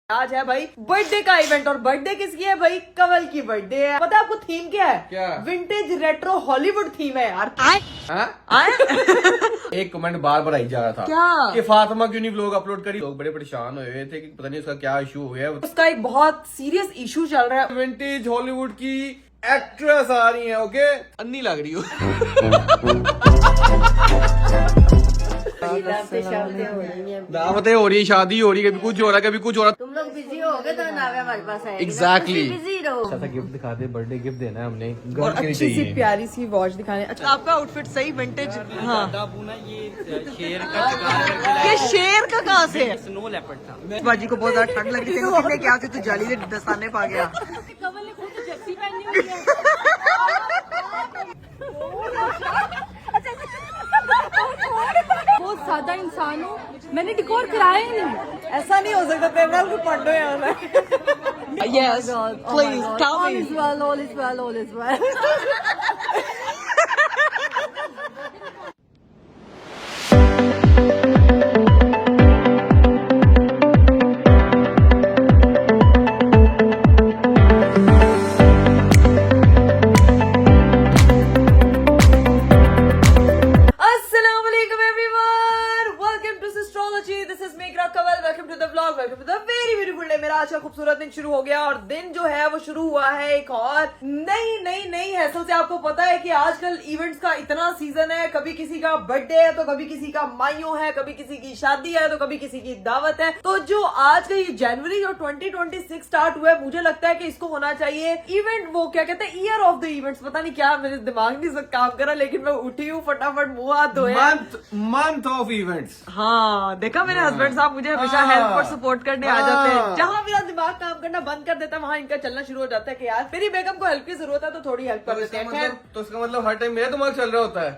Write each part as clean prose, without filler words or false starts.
आज है भाई बर्थडे का इवेंट और बर्थडे किसकी है भाई? कवल की बर्थडे है। पता है आपको थीम क्या है? क्या? विंटेज रेट्रो हॉलीवुड थीम है यार। एक कमेंट बार बार आई जा रहा था क्या? कि फातिमा क्यों नहीं व्लॉग अपलोड करी। लोग बड़े परेशान हुए थे कि पता नहीं उसका क्या इशू हो गया। उसका एक बहुत सीरियस इशू चल रहा है। विंटेज हॉलीवुड की एक्ट्रेस आ रही है, ओके, अन्नी लग रही हो। दावतें हो रही, शादी हो रही, कभी कुछ हो रहा कभी कुछ हो रहा। तुम लोग बिजी हो गए तो नावे हमारे पास आएगी। Exactly. बिजी रहो। अच्छा गिफ्ट दिखा दे, बर्थडे गिफ्ट देना है हमने। और अच्छी सी प्यारी सी वॉच दिखाने। अच्छा आपका आउटफिट सही विंटेज। हाँ ये शेर का ये शेर का कहाँ से है? स्नो लेपर्ड था। बाजी को बहुत ज्यादा ठंड लग रही थी। किसने क्या तू जाली से दस्ताने पा गया। कवल ने खुद जर्सी पहनी हुई है। बहुत सादा इंसान हूँ, मैंने डिकोर कराया ही नहीं। ऐसा नहीं हो सकता। तेरे नाल को पढ़ो यार। Yes, please tell All me. is well, all is well, all is well. Assalamualaikum everyone. Welcome to Astrology. This is Meghra Kawal. Welcome to the vlog. Welcome to the very beautiful day. मेरा आज का खूबसूरत दिन शुरू हो गया और दिन जो है वो शुरू हुआ है एक और नई हैसल से। आपको पता है कि आजकल इवेंट्स का इतना सीजन है। कभी किसी का बर्थडे है तो कभी किसी का माइयो है, कभी किसी की शादी है तो कभी किसी की दावत है। तो जो आज का ये जनवरी और 2026 स्टार्ट हुआ है, मुझे लगता है कि इसको होना चाहिए इवेंट, वो क्या कहते हैं, ईयर ऑफ द इवेंट्स। पता नहीं क्या मेरे दिमाग नहीं सब काम करा, लेकिन मैं उठी हूँ फटाफट मुंह हाथ धोया। Month of events. हाँ देखा, मेरे हस्बैंड साहब मुझे हमेशा हेल्प और सपोर्ट करने आ जाते हैं। जहाँ मेरा दिमाग काम करना बंद कर देता है वहाँ इनका चलना शुरू हो जाता है कि यार मेरी बेगम को हेल्प की जरूरत है तो थोड़ी हेल्प कर देते हैं। खैर, तो इसका मतलब हर टाइम मेरा दिमाग चल रहा होता है।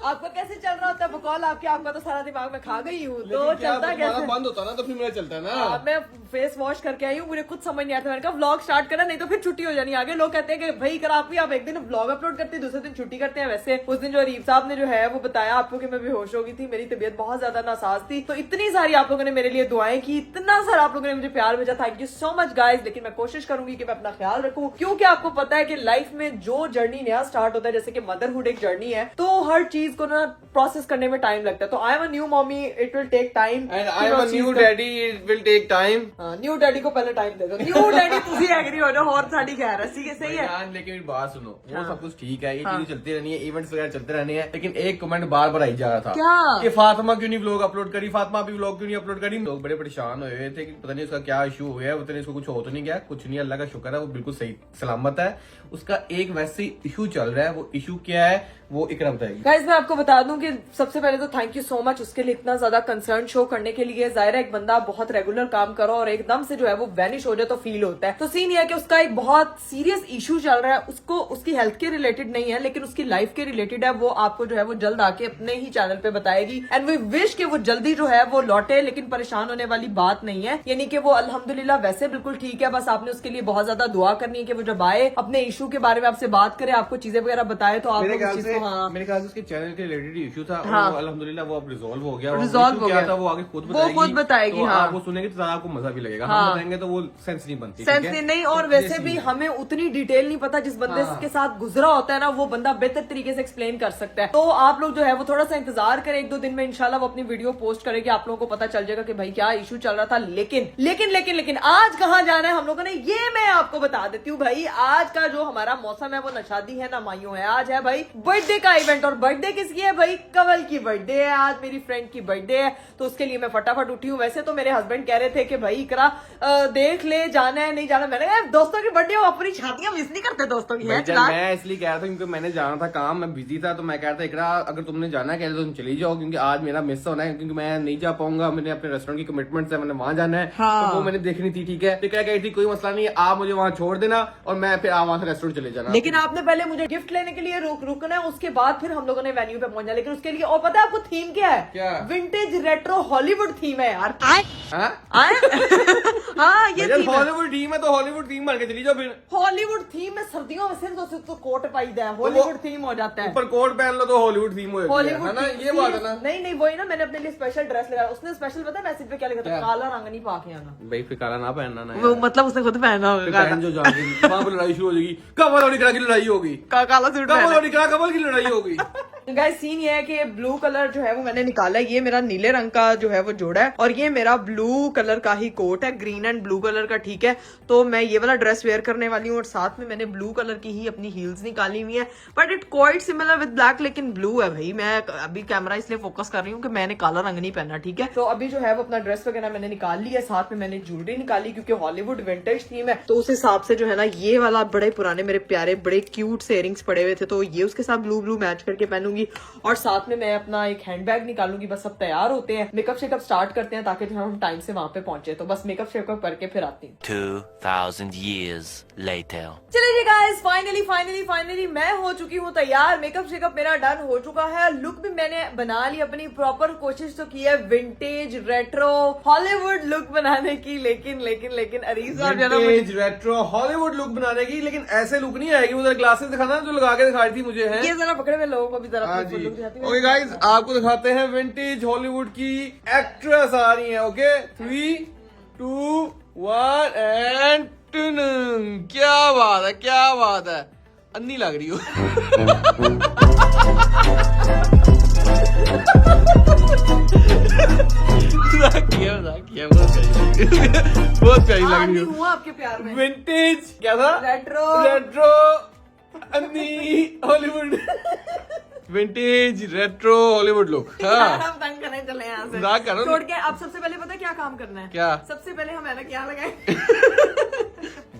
आपका कैसे चल रहा होता है बकौल आपके? आपका तो सारा दिमाग में खा गई हूँ तो क्या चलता तुम्हारा कैसे? बंद होता ना तो फिर मेरा चलता है ना। मैं फेस वॉश करके आई हूँ, मुझे खुद समझ नहीं आता। मैंने कहा व्लॉग स्टार्ट करना, नहीं तो फिर छुट्टी हो जानी। आगे लोग कहते हैं कि भाई कर आप एक दिन व्लॉग अपलोड करते हैं, दूसरे दिन छुट्टी करते हैं। वैसे उस दिन जो अरीफ साहब ने जो है वो बताया आपको कि मैं बेहोश हो गई थी, मेरी तबीयत बहुत ज्यादा नासाज थी। तो इतनी सारी आप लोगों ने मेरे लिए दुआएं की, इतना सारा आप लोगों ने मुझे प्यार भेजा, thank you so much guys. लेकिन मैं कोशिश करूंगी कि मैं अपना ख्याल रखूं, क्योंकि आपको पता है कि लाइफ में जो जर्नी नया स्टार्ट होता है, जैसे कि मदरहुड एक जर्नी है, तो हर चीज को ना प्रोसेस करने में टाइम लगता है। तो I am a new mommy, it will take time. And I am a new daddy, it will take time. New daddy को पहले टाइम दे दो। न्यू डैडी तुझे एग्री हो ना और साड़ी कह रहा है, सही है। यार लेकिन मेरी बात सुनो, वो हाँ। सब कुछ ठीक है, ये हाँ। चीजें चलती रहनी है, इवेंट्स वगैरह चलते रहने हैं। लेकिन एक कमेंट बार बार आई जा रहा था क्या? कि फातिमा क्यों नहीं व्लॉग अपलोड करी, फातिमा भी व्लॉग क्यों नहीं अपलोड करी। लोग बड़े परेशान हुए थे कि पता नहीं उसका क्या इशू हो गया। पता नहीं उसको कुछ हो तो नहीं गया, कुछ नहीं, अल्लाह का शुक्र है वो बिल्कुल सही सलामत है। उसका एक वैसे इशू चल रहा है, वो इशू क्या है वो इकरा बताएगी। गाइज मैं आपको बता दूं कि सबसे पहले तो थैंक यू सो मच उसके लिए, इतना ज्यादा कंसर्न शो करने के लिए। जाहिर है एक बंदा बहुत रेगुलर काम करो और एकदम से जो है वो वैनिश हो जाए तो फील होता है। तो सीन ये है कि उसका एक बहुत सीरियस इशू चल रहा है। उसको उसकी हेल्थ के रिलेटेड नहीं है, लेकिन उसकी लाइफ के रिलेटेड है। वो आपको जो है वो जल्द आके अपने ही चैनल पे बताएगी। एंड वी विश कि वो जल्दी जो है वो लौटे, लेकिन परेशान होने वाली बात नहीं है। यानी कि वो अल्हम्दुलिल्लाह वैसे बिल्कुल ठीक है। बस आपने उसके लिए बहुत ज्यादा दुआ करनी है कि वो जब आए अपने इशू के बारे में आपसे बात करे, आपको चीजें वगैरह बताए, तो आप मेरे लोग उस ख्याल चीज से को मेरे ख्याल से उसके चैनल के रिलेटेड इशू था। हाँ। और अल्हम्दुलिल्लाह वो अब रिजॉल्व हो गया। रिजॉल्व हो क्या गया था वो आगे खुद वो बताएगी। खुद बताएगी। तो हाँ, आप वो सुनेंगे तो ज्यादा आपको मजा भी लगेगा। हाँ। हम बताएंगे तो वो सेंस नहीं बनती। सेंस नहीं। और वैसे भी हमें उतनी डिटेल नहीं पता। जिस बंदे हाँ। के साथ गुजरा होता है ना, वो बंदा बेहतर तरीके से एक्सप्लेन कर सकता है। तो आप लोग जो है वो थोड़ा सा इंतजार करें, 1-2 दिन में इंशाल्लाह वो अपनी वीडियो पोस्ट करेगी, आप लोगों को पता चल जाएगा कि भाई क्या इशू चल रहा था। लेकिन आज कहाँ जाना है हम लोगों ने, ये मैं आपको बता देती हूँ भाई। आज का जो हमारा मौसम है वो न शादी है ना माइयो है। आज है भाई बर्थडे का इवेंट और बर्थडे किसकी है भाई? कवल की बर्थडे है। आज मेरी फ्रेंड की बर्थडे है, तो उसके लिए मैं फटाफट उठी हूँ। वैसे तो मेरे हस्बैंड कह रहे थे कि भाई इकरा देख ले जाना है नहीं जाना। मैंने कहा दोस्तों की बर्थडे हो, अपनी शादियां मिस नहीं करते दोस्तों की। है मैं इसलिए कह रहा था क्योंकि मैंने जाना था काम, मैं बिजी था, तो मैं कह रहा था इकरा अगर तुमने जाना है कह रहे तो तुम चली जाओ, क्योंकि आज मेरा मिस होना है, क्योंकि मैं नहीं जा पाऊंगा। मैंने अपने रेस्टोरेंट की कमिटमेंट है, मैंने वहां जाना है। हाँ। तो वो मैंने देखनी थी। ठीक है, इकरा कह रही थी कोई मसला नहीं है, आप मुझे वहां छोड़ देना और मैं फिर वहां से रेस्टोरेंट चले जाना। लेकिन आपने पहले मुझे गिफ्ट लेने के लिए रुकना है। उसके बाद फिर हम लोगों ने वेन्यू पे पहुंचा, लेकिन उसके लिए और पता है आपको थीम क्या है? क्या? विंटेज रेट्रो हॉलीवुड थीम है यार। हाँ? हाँ ये भैया, थीम है। हॉलीवुड थीम है तो हॉलीवुड थीम बन के चली जाओ फिर। हॉलीवुड थीम में सर्दियों में सिर्फ तो कोट पाईदा है, हॉलीवुड थीम हो जाता है। ऊपर कोट पहन लो तो हॉलीवुड थीम हो जाती है ना, ये बात है ना। नहीं वही ना, मैंने अपने लिए स्पेशल ड्रेस लगाया। उसने स्पेशल पता है मैसेज पे क्या लिखा था? काला रंग नहीं पाके आना। भाई फिर काला ना पहनना ना वो मतलब उसने खुद पहना फिर होगा पहन जो जाके वहां पर लड़ाई शुरू हो जाएगी, कमल और निकला की लड़ाई होगी, काला सूट कमल और निकला कमल की लड़ाई होगी। गाइस सीन ये है कि ब्लू कलर जो है वो मैंने निकाला है, ये मेरा नीले रंग का जो है वो जोड़ा है, और ये मेरा ब्लू कलर का ही कोट है, ग्रीन एंड ब्लू कलर का, ठीक है। तो मैं ये वाला ड्रेस वेयर करने वाली हूँ, और साथ में मैंने ब्लू कलर की ही अपनी हील्स निकाली हुई है, but it quite similar with black, लेकिन ब्लू है भाई। मैं अभी कैमरा इसलिए फोकस कर रही हूँ कि मैंने काला रंग नहीं पहना, ठीक है। तो अभी जो है वो अपना ड्रेस वगैरह मैंने निकाल लिया, साथ में मैंने ज्वेलरी निकाली क्योंकि हॉलीवुड विंटेज थीम है, तो उस हिसाब से जो है ना ये वाला बड़े पुराने मेरे प्यारे बड़े क्यूट से इयरिंग्स पड़े हुए थे, तो ये उसके साथ ब्लू मैच करके पहनूंगी, और साथ में मैं अपना एक हैंडबैग निकालूंगी। बस सब तैयार होते हैं, मेकअप शेकअप स्टार्ट करते हैं ताकि जो हम टाइम से वहां पे पहुंचे। तो बस मेकअप शेकअप करके फिर आती हूँ। 2000 years later. चलिए जी गाइस, फाइनली मैं हो चुकी हूँ तैयार, मेकअप शेकअप मेरा डन हो चुका है, लुक भी मैंने बना ली अपनी, प्रॉपर कोशिश तो की है विंटेज रेट्रो हॉलीवुड लुक बनाने की, लेकिन अरीज साहब जो है ना विंटेज रेट्रो हॉलीवुड लुक बनाने की, लेकिन ऐसे लुक नहीं आएगी। उधर ग्लासेस दिखाना जो लगा के दिखाई थी मुझे है, ये जरा पकड़े हुए लोगों को भी जरा हाँ अपनी जी। लुक दिखाती हूँ। ओके गाइस, आपको दिखाते हैं विंटेज हॉलीवुड की एक्ट्रेस आ रही है। ओके 3, 2, 1 एंड क्या बात है, अन्नी लग रही हो। बहुत प्यारी लग रही हो। हूँ आपके प्यार में। विंटेज क्या था? रेट्रो अन्नी Hollywood. Vintage retro Hollywood look. हम तंग करने चले यहाँ से, मजाक कर रहा हूँ। छोड़ के। अब सबसे पहले पता है क्या काम करना है? क्या? सबसे पहले हम ऐनक यहाँ लगाए।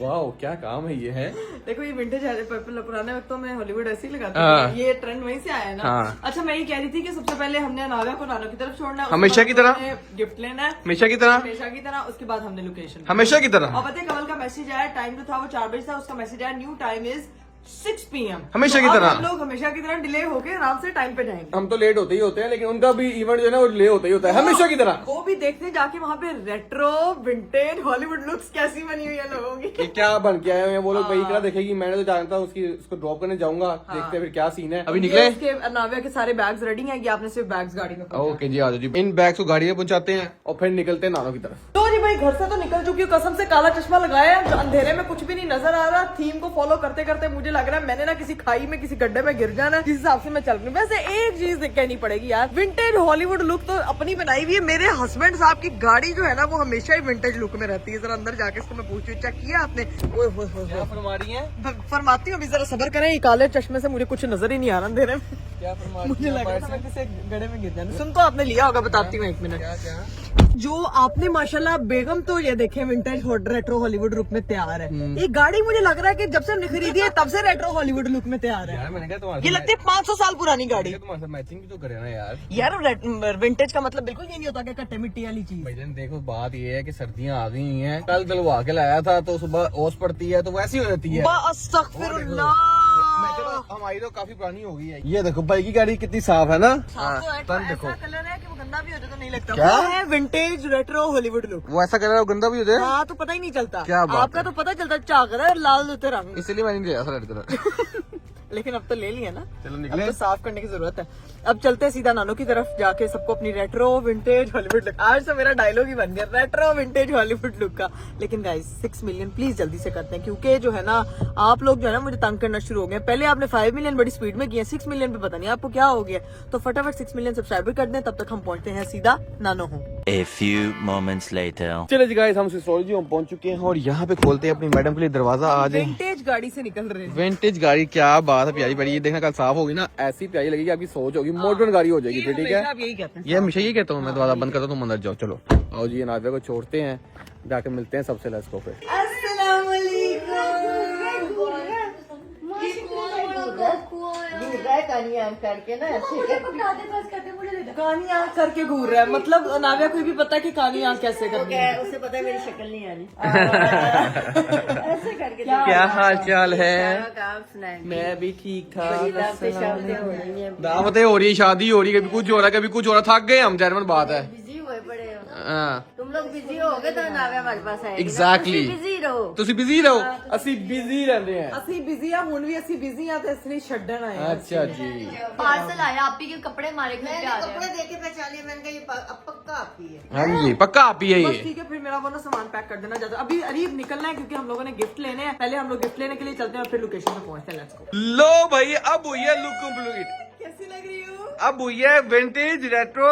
वाओ क्या काम है ये है। देखो ये विंटेज है, पुराने वक्तों में हॉलीवुड ऐसे ही लगाते हाँ। थे, ये ट्रेंड वहीं से आया है ना। हाँ। अच्छा मैं ये कह रही थी कि सबसे पहले हमने नागा को नानो की तरफ छोड़ना है, उसके हमेशा बाद की तरह? हमने गिफ्ट लेना है हमेशा की तरह, हमेशा की तरह, उसके बाद हमने लोकेशन, हमेशा की तरह, और पता है कमल का मैसेज आया, टाइम जो था वो 4 बजे था, उसका मैसेज आया न्यू टाइम इज 6 PM। हमेशा की तो अब तरह। हम लोग हमेशा की तरह डिले होके आराम से टाइम पे जाएंगे। हम तो लेट होते ही होते हैं, लेकिन उनका भी इवेंट जो है ना वो ले होता ही होता है, हमेशा की तरह। वो भी देखते जाके वहाँ पे रेट्रो विंटेज हॉलीवुड लुक्स कैसी बनी हुई है लोगों की। ये क्या बन के आए हैं वो लोग, भाई क्या देखेगी। मैंने तो जानता हूँ उसको ड्रॉप करने जाऊंगा, देखते हैं फिर क्या सीन है। अभी निकले। उसके नाव्या के सारे बैग्स रेडी हैं, ये आपने सिर्फ बैग्स गाड़ी में पहुंचाने हैं। ओके जी, आ जाओ जी। इन बैग्स को गाड़ी में पहुंचाते हैं और फिर निकलते हैं नानो की तरफ। तो जी भाई घर से तो निकल चुकी हूँ, कसम से काला चश्मा लगाया है, अंधेरे में कुछ भी नहीं नजर आ रहा। थीम को फॉलो करते करते मुझे लग रहा है मैंने ना किसी खाई में किसी गड्ढे में गिर जाना, जिस हिसाब से मैं चल रही हूँ। वैसे एक चीज कहनी पड़ेगी यार, विंटेज हॉलीवुड लुक तो अपनी बनाई हुई है। मेरे हस्बैंड साहब की गाड़ी जो है ना वो हमेशा ही विंटेज लुक में रहती है। जरा अंदर जाके इसको मैं पूछती हूँ, चेक किया आपने? ओए होए होए होए। फरमा रही है? फरमाती हूँ, अभी जरा सबर करें, ये काले चश्मे से मुझे कुछ नजर ही नहीं आ रहा अंधेरे में। क्या फरमा रही मुझे है? लग रहा था मैं किसी गड्ढे में गिर जाना। सुन तो आपने लिया होगा, बताती हूँ 1 मिनट। जो आपने माशाल्लाह बेगम तो ये देखे विंटेज रेट्रो हॉलीवुड लुक में तैयार है। ये गाड़ी मुझे लग रहा है कि जब से हमने खरीदी है तब से रेट्रो हॉलीवुड लुक में तैयार है। यार मैंने कहा तुम्हारे ये लगती है 500 साल पुरानी गाड़ी। तुम्हारे साथ मैचिंग भी तो करे ना यार। यार विंटेज का मतलब बिल्कुल ये नहीं होता कि कट्टे मिट्टी वाली चीज। भाईजान देखो बात ये है कि सर्दियां आ गई हैं, कल दिलवा के लाया था तो सुबह ओस पड़ती है तो वैसी हो जाती है। अस्तगफिरुल्लाह। हमारी तो काफी पुरानी हो गई है। ये देखो भाई की गाड़ी कितनी साफ है ना। तन देखो, ऐसा कलर है कि वो गंदा भी हो जाए तो नहीं लगता। क्या? वो है विंटेज रेट्रो हॉलीवुड लुक। वो ऐसा कलर गंदा भी हो जाए। हाँ तो पता ही नहीं चलता। क्या बात आपका तो पता चलता चाक है लाल होते रंग। इसलिए मैंने नहीं लिया था रेड कलर। लेकिन अब तो ले लिया ना, चलो अब निकले। तो साफ करने की जरूरत है। अब चलते हैं सीधा नानो की तरफ, जाके सबको अपनी रेट्रो विंटेज हॉलीवुड लुक। आज तो मेरा डायलॉग ही बन गया, रेट्रो विंटेज हॉलीवुड लुक का। लेकिन गाइस 6 मिलियन प्लीज जल्दी से करते हैं, क्योंकि जो है ना आप लोग जो है ना मुझे तंग करना शुरू हो गए। पहले आपने 5 मिलियन बड़ी स्पीड में किया, 6 मिलियन पे पता नहीं आपको क्या हो गया। तो फटाफट 6 मिलियन सब्सक्राइबर कर दें, तब तक हम पहुंचते हैं सीधा नानो हूँ। A few moments later. चलो जी गाइस, हम सिस्टोलॉजी में पहुंच चुके हैं और यहाँ पे खोलते हैं अपनी मैडम के लिए दरवाजा। आज विंटेज गाड़ी से निकल रहे हैं। विंटेज गाड़ी, क्या बात है, प्यारी बड़ी। ये देखना कल साफ होगी ना, ऐसी प्यारी लगेगी, आपकी सोच होगी मॉडर्न गाड़ी हो जाएगी। फिर ठीक है, आप यही कहते हैं। ये हमेशा ये कहता हूँ मैं। दरवाजा बंद करता हूँ, तुम अंदर जाओ। चलो आओ जी, नाविया को छोड़ते हैं, जाके मिलते हैं सबसे। लेट्स गो फिर। अस्सलाम करके ना कानी आंख करके घूर रहा है। मतलब नाविया को भी पता है कि कानी आंख कैसे करनी है। उसे पता है मेरी शक्ल नहीं आनी। ऐसे ऐसे करके क्या हाल चाल है? काम सुनाए मैं भी ठीक ठाक। शादी हो रही है दावतें हो रही है, शादी हो रही है, कभी कुछ हो रहा है, कभी कुछ हो रहा है। थक गए हम, जेन्युइन बात है। बिजी हुए पड़े हो हाँ तुम लोग बिजी हो गए तो नावे हमारे पास आएगी Exactly. बिजी रहो ਤੁਸੀਂ ਬਿਜ਼ੀ ਰਹੋ, ਅਸੀਂ ਬਿਜ਼ੀ ਰਹਿੰਦੇ ਹਾਂ। ਅਸੀਂ ਬਿਜ਼ੀ ਆ, ਹੁਣ ਵੀ ਅਸੀਂ ਬਿਜ਼ੀ ਆ ਤੇ ਇਸ ਲਈ ਛੱਡਣ ਆਏ ਆ। अच्छा जी। पार्सल आया आप ही के कपड़े हमारे घर पे आ रहे हैं देखे पहचान लिया मैंने कहा ये पक्का आपकी है। हाँ जी, पक्का आप ही है बस ये। ठीक है, फिर मेरा वो ना सामान पैक कर देना ज्यादा। अभी अरीब निकलना है क्योंकि हम लोगों ने गिफ्ट लेने हैं। पहले हम लोग गिफ्ट लेने के लिए चलते हैं और फिर लोकेशन पे पहुंचते हैं। Let's go. लो भाई, अब हुई है लुक कंप्लीट। कैसी लग रही हूँ? अब हुई है vintage retro.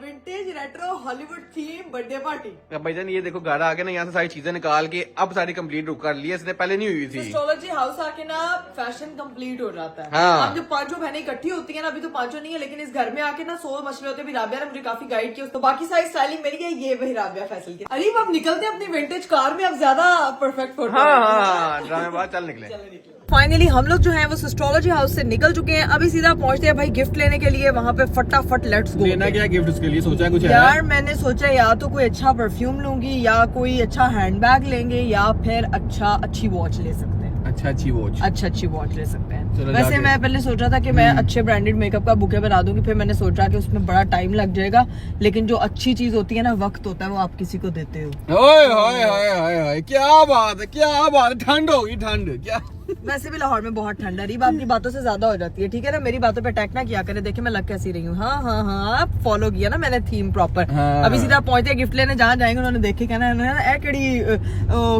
Vintage retro Hollywood theme birthday party. अब भाईजान ये देखो, घर आके ना यहाँ से सारी चीजें निकाल के अब सारी कंप्लीट कर ली है, इसने पहले नहीं हुई थी। एस्ट्रोलॉजी हाउस आके ना फैशन कंप्लीट हो जाता है। हाँ। अब जब पांचों बहनें इकट्ठी होती है ना, अभी तो पांचों नहीं है लेकिन इस घर में आके ना 100 मसले होते हैं। अभी राबिया ने मुझे काफी गाइड किया, तो बाकी सारी स्टाइलिंग मेरी है। ये वही राबिया फैसल की। अरीब अब निकलते हैं अपनी विंटेज कार में, अब ज्यादा परफेक्ट फोटो। हाँ, ड्रामेबाज चल निकले। फाइनली हम लोग जो है वो एस्ट्रोलॉजी हाउस से निकल चुके हैं। अभी सीधा पहुंचते हैं भाई गिफ्ट लेने के लिए वहाँ पे। फटाफट लेट्स गो। लेना क्या गिफ्ट उसके लिए सोचा है कुछ? यार मैंने सोचा या तो कोई अच्छा परफ्यूम लूंगी या कोई अच्छा हैंडबैग लेंगे या फिर अच्छी वॉच ले सकते हैं। अच्छी वॉच। अच्छी वॉच ले सकते हैं। चलो वैसे जाके। मैं पहले सोच रहा था कि मैं अच्छे ब्रांडेड मेकअप का बुके बना दूंगी, फिर मैंने सोचा कि उसमें बड़ा टाइम लग जाएगा। लेकिन जो अच्छी चीज होती है ना, वक्त होता है, वो आप किसी को देते हो। ओए होए होए होए होए, क्या बात है, क्या बात है। ठंड होगी, ठंड क्या। वैसे भी लाहौर में बहुत ठंड है। रीब आपकी बातों से ज्यादा हो जाती है, ठीक है ना? मेरी बातों पे अटैक ना किया करे। देखिए मैं लग कैसी रही हूँ। हाँ, फॉलो किया ना मैंने थीम प्रॉपर। हाँ। अभी सीधा पहुंचते गिफ्ट लेने, जहाँ जाएंगे उन्होंने देखे कहना है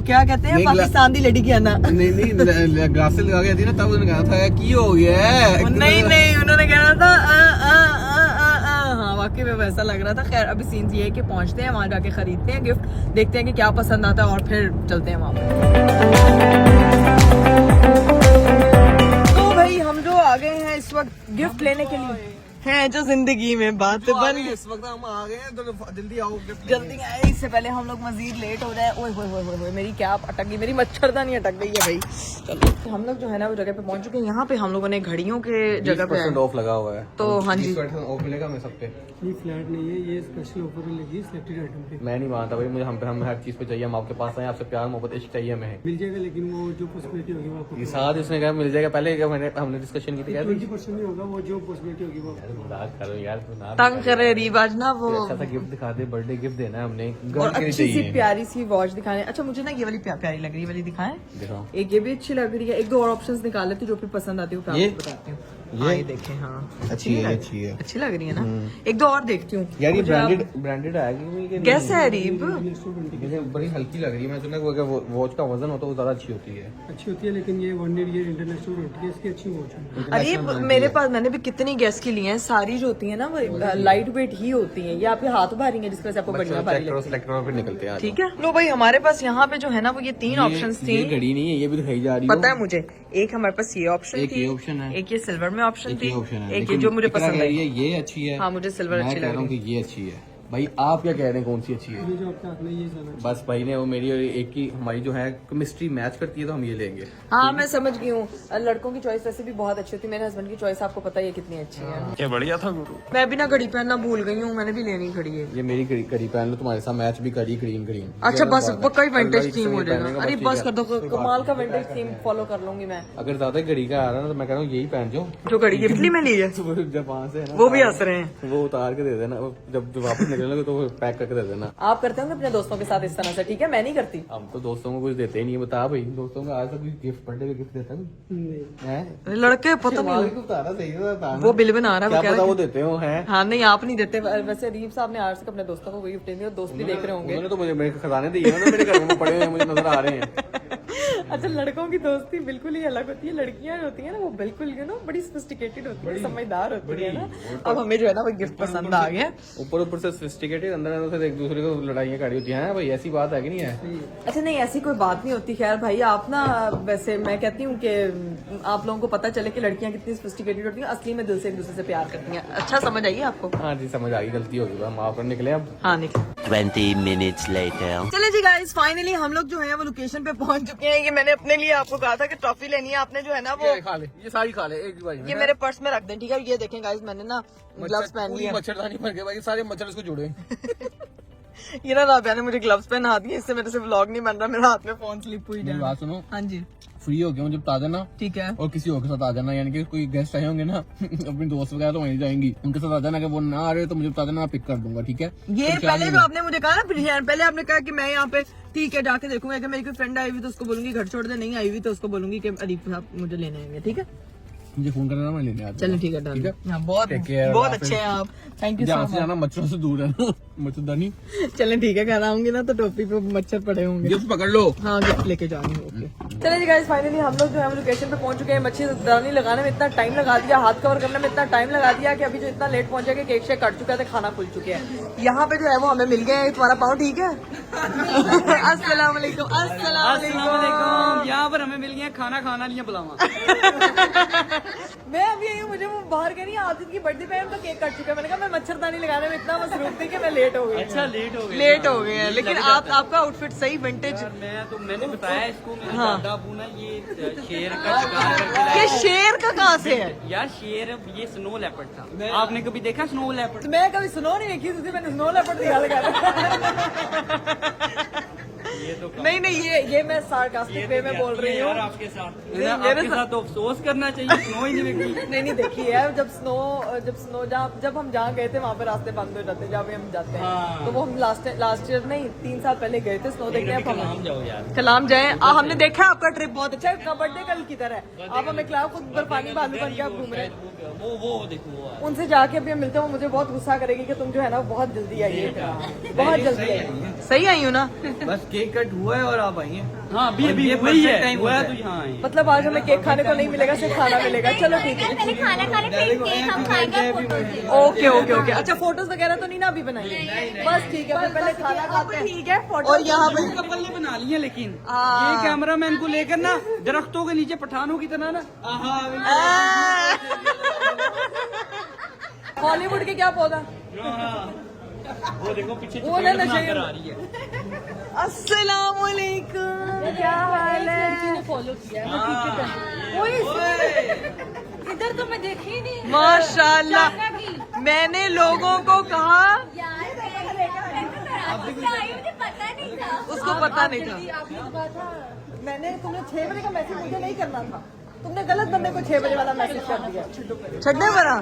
क्या कहते हैं, नहीं, पाकिस्तान दी लड़ी की आना। नहीं, ग्लासेस लगा के थी ना, तब उन्होंने कहा था की हो गया है। नहीं, उन्होंने कहना था हाँ, वाकई में वैसा लग रहा था। खैर अभी सीन ये है कि पहुंचते हैं वहाँ जाके खरीदते हैं गिफ्ट, देखते हैं कि क्या पसंद आता है और फिर चलते हैं वहाँ पे। तो भाई हम जो आ गए हैं इस वक्त गिफ्ट लेने के लिए, हैं जो जिंदगी में बात बन। इस वक्त हम आ गए हैं, तो जल्दी आओ। जल्दी आए, इससे पहले हम लोग मजीद लेट हो जाए। ओए होए, मेरी कैप अटक गई, मेरी मच्छरदानी अटक गई है भाई। चलो तो हम लोग जो है ना वो जगह पे पहुंच चुके हैं। यहाँ पे हम लोगों ने घड़ियों के जगह पे आए। ऑफ लगा हुआ है, तो हाँ जी, ऑफ मिलेगा हमें सब पे। ये फ्लैट नहीं है, ये स्पेशल ऑफर में लगी सिलेक्टेड आइटम पे। मैं नहीं मानता भाई, मुझे हम हर चीज पे चाहिए। हम आपके पास आए, आपसे प्यार मोहब्बत इश्क चाहिए हमें। मिल जाएगा, लेकिन वो जो पॉसिबिलिटी होगी वो आपको ये साथ उसने कहा मिल जाएगा। पहले क्या हमने डिस्कशन की थी, क्या 20% नहीं होगा, वो जो पॉसिबिलिटी होगी वो आपको। मजाक करो यार, तू ना तंग कर रहे रीब आज ना वो। अच्छा सा गिफ्ट दिखा दे, बर्थडे गिफ्ट देना है हमने। और गर्ल के लिए अच्छी सी चाहिए। प्यारी सी वॉच दिखाने। अच्छा मुझे ना ये वाली प्यारी लग रही है, वाली दिखाएं। दिखाओ। एक ये भी अच्छी लग रही है। एक दो और ऑप्शंस निकाल लेती हूँ, जो भी पसंद आती है वो ये? आपको बताती हूँ। हाँ ये देखें, हाँ अच्छी है, अच्छी है। अच्छी लग रही है ना। एक दो और देखती हूँ यार ये मुझे आप- ब्रांडेड आएगी। कैसे है रीब? मुझे बड़ी हल्की लग रही है। मैं सुना कि वॉच का वजन होता है वो ज्यादा अच्छी होती है। अच्छी होती है, लेकिन ये 1 ईयर इंटरनेशनल वारंटी है, इसकी अच्छी वॉच है। अरे मेरे पास मैंने भी कितनी गैस की ली हैं, सारी जो होती है ना वो लाइट वेट ही होती है। ये आपके हाथ भारी है जिसकी वजह से आपको बढ़िया भारी लगती है। सेलेक्टर पे निकलते हैं। ठीक है लो भाई, हमारे पास यहाँ पे जो है ना वो ये तीन ऑप्शंस ये थी। घड़ी नहीं है, ये भी दिखाई जा रही है। पता है मुझे, एक हमारे पास ये ऑप्शन एक थी, ये option है। एक ये सिल्वर में ऑप्शन एक थी, ये ऑप्शन है, एक ये लेकिन जो मुझे इकरा पसंद कह रही आई। है ये अच्छी है। हाँ मुझे सिल्वर अच्छी मैं कह लग रहा हूँ रही कि ये अच्छी है। भाई आप क्या कह रहे हैं, कौन सी अच्छी है? ये जो आपके हाथ में ये ज्यादा अच्छा बस भाई ने वो मेरी और एक की हमारी जो है केमिस्ट्री मैच करती है, तो हम ये लेंगे। हाँ मैं समझ गई हूँ। लड़कों की चॉइस वैसे भी बहुत अच्छी होती है। मेरे हस्बैंड की चॉइस आपको पता ही है कितनी अच्छी है। क्या बढ़िया था गुरु। मैं भी ना घड़ी पहनना भूल गई हूँ, मैंने भी लेनी घड़ी है। ये मेरी घड़ी पहन लो, तुम्हारे साथ मैच भी करी, ग्रीन। अच्छा बस पक्का ही विंटेज थीम हो जाएगा। अरे बस कर दो, कमाल का विंटेज थीम फॉलो कर लूंगी मैं। अगर ज्यादा घड़ी का आ रहा है ना, तो मैं कह रहा हूँ यही पहन जाओ जो घड़ी गिफ्टली में ली है तो वो जापान से है ना, वो भी हंस रहे हैं। वो उतार के दे देना। वो जब वापस निकलेंगे तो पैक करके दे देना। आप करते होंगे अपने दोस्तों के साथ इस तरह से, ठीक है? मैं नहीं करती। हम तो दोस्तों को कुछ देते ही नहीं है। बता भाई, दोस्तों को आज तक कोई गिफ्ट, बर्थडे का गिफ्ट देता है? लड़के पता नहीं, सही है, वो बिल बना रहा है, वो क्या कह पता रहा वो है देते हो हैं। हाँ नहीं आप नहीं देते। वैसे रीब साहब ने आज तक अपने दोस्तों को कोई गिफ्ट नहीं दिया, दोस्त भी देख रहे होंगे। उन्होंने तो मुझे मेरे खजाने दिए हैं ना, मेरे घर में पड़े हुए हैं, मुझे नजर आ रहे हैं। अच्छा लड़कों की दोस्ती बिल्कुल ही अलग होती है। लड़कियां होती है ना वो बिल्कुल यू नो बड़ी सोफिस्टिकेटेड होती है, समझदार होती है ना। अब हमें जो है ना वो गिफ्ट पसंद आ गया। ऊपर से सोफिस्टिकेटेड, अंदर से एक दूसरे को लड़ाइयाँ करी होती हैं। भाई ऐसी बात है कि नहीं है? अच्छा नहीं ऐसी कोई बात नहीं होती। खैर भाई आप ना, वैसे मैं कहती हूँ कि आप लोगों को पता चले कि लड़कियां कितनी सोफिस्टिकेटेड होती हैं, असली में दिल से एक दूसरे से प्यार करती हैं। अच्छा समझ आई आपको? हाँ जी समझ आ गई, गलती हो गई, हम आप निकले अब। हाँ निकले। 20 minutes later. चले जी गाइस, फाइनली हम लोग जो है वो लोकेशन पे पहुंच चुके हैं। ये मैंने अपने लिए आपको कहा था कि टॉफी लेनी है, आपने जो है ना वो खा ले, ये सारी खा ले एक बार। ये मेरे पर्स में रख दें, ठीक है? ये देखें गाइस, मैंने ना ग्लव्स पहन लिए। मच्छरदानी भर के भाई, सारे मच्छर इसको जुड़े। ये ना राबिया ने मुझे ग्लव्स पहना दिए, इससे मेरे से व्लॉग नहीं बन रहा, मेरे हाथ में फोन स्लिप हुई मेरी जाए। बात सुनो, हाँ जी फ्री हो गया मुझे बता देना, ठीक है। और किसी और के साथ आ जाना, यानी कि कोई गेस्ट आए होंगे ना अपनी दोस्त वगैरह तो वहीं जाएंगी, उनके साथ आ जाना, कि वो ना आ रहे तो मुझे बता देना, मैं पिक कर दूंगा, ठीक है। ये पहले जो आपने मुझे कहा ना प्रियान, पहले आपने कहा कि मैं यहाँ पे ठीक है जाके देखूंगा, कि मेरी कोई फ्रेंड आई हुई तो उसको बोलूंगी घर छोड़ दे, नहीं आई हुई तो उसको बोलूंगी कि अरीफ साहब मुझे लेने आएंगे, ठीक है। मुझे फोन करना, मैं लेने आता हूँ। चलो ठीक है, ठीक है। हाँ, बहुत Take care, बहुत आप अच्छे हैं आप, थैंक यू सो ध्यान से मच। जाना, मच्छरों से दूर रहना, मच्छरदानी चले ठीक है, घर आऊंगी ना तो टोपी पे मच्छर पड़े होंगे। गिफ्ट पकड़ लो। हाँ गिफ्ट लेके जानी है, ओके। चले जी गाइस, फाइनली हम लोग जो है लोकेशन पे पहुंच चुके हैं। मच्छरदानी लगाने में इतना टाइम लगा दिया, हाथ कवर करने में इतना टाइम लगा दिया कि अभी जो इतना लेट पहुंचे कि केक शेक कट चुका है, खाना खुल चुके हैं। यहाँ पे जो है वो हमें मिल गए हैं। तुम्हारा पाँव ठीक है? अस्सलाम वालेकुम। अस्सलाम वालेकुम। यहाँ पर हमें मिल गया खाना खाना लिया बुलावा। मैं अभी आई हूँ, मुझे वो बाहर कह रही है आदित्य की बर्थडे पे उनका केक कट चुका है। मैंने कहा मैं मच्छरदानी लगाने में इतना मसरूफ थी कि मैं लेट हो गई। अच्छा लेट हो गए, लेट हो गए हैं, लेकिन आपका आउटफिट सही विंटेज। मैंने बताया इसको, मेरे हाँ। दादा अबू ना ये शेर का शिकार करके लाए। ये शेर का कहाँ से है? यार शेर ये स्नो लेपर्ड था, आपने कभी देखा स्नो लेपर्ड? तो मैं कभी स्नो नहीं देखी थी, मैंने स्नो लेपर्ड दिखा लगा। ये तो नहीं नहीं, ये मैं सार्कास्टिक वे में बोल रही हूँ। यार आपके साथ मेरे आपके साथ तो अफसोस करना चाहिए, स्नो ही नहीं देखी। नहीं नहीं देखी है, जब स्नो जब हम जहाँ गए थे वहाँ पे रास्ते बंद हो जाते जहाँ पे हम जाते हैं। हाँ। तो वो हम लास्ट ईयर नहीं 3 साल पहले गए थे स्नो देखने। कलाम जाओ यार, कलाम जाए। हमने देखा आपका ट्रिप बहुत अच्छा है, बर्थडे कल की तरह है। आप हमें खिलाओ, खुद बर्फानी बालू बन के आप घूम रहे हैं। वो देखो वो है। उनसे जाके अभी हम मिलते हैं, वो मुझे बहुत गुस्सा करेगी कि तुम जो है ना बहुत जल्दी आई है, बहुत जल्दी आई। सही आई हूँ ना? बस केक कट हुआ है और आप आई हैं। हाँ अभी ये वही है, टाइम हुआ होता है है। तो यहाँ आए। मतलब आज हमें केक खाने को नहीं मिलेगा, सिर्फ खाना मिलेगा। चलो ठीक है, पहले खाना खाने फिर केक हम खाएंगे, फोटोज लेंगे। Okay okay okay. अच्छा फोटोज वगैरह तो नहीं ना अभी बनाई? बस ठीक है, फिर पहले खाना खाते हैं, ठीक है। और यहाँ पे कपल ने बना लिए, लेकिन हाँ। ये कैमरामैन को लेकर ना दरख्तों के नीचे पठानों की तरह ना हॉलीवुड के क्या पौधा? वो देखो पीछे वो ना चपेट नशे बनाकर आ रही है। अस्सलाम वालेकुम, क्या हाल है? फॉलो किया इधर तो मैं देखी ही नहीं। माशाल्लाह, मैंने लोगों को कहा, मुझे पता नहीं था। उसको पता नहीं था। मैंने तुमने 6 बजे का मैसेज मुझे नहीं करना था, तुमने गलत बंदे को 6 बजे वाला मैसेज कर दिया। छड्डे बना।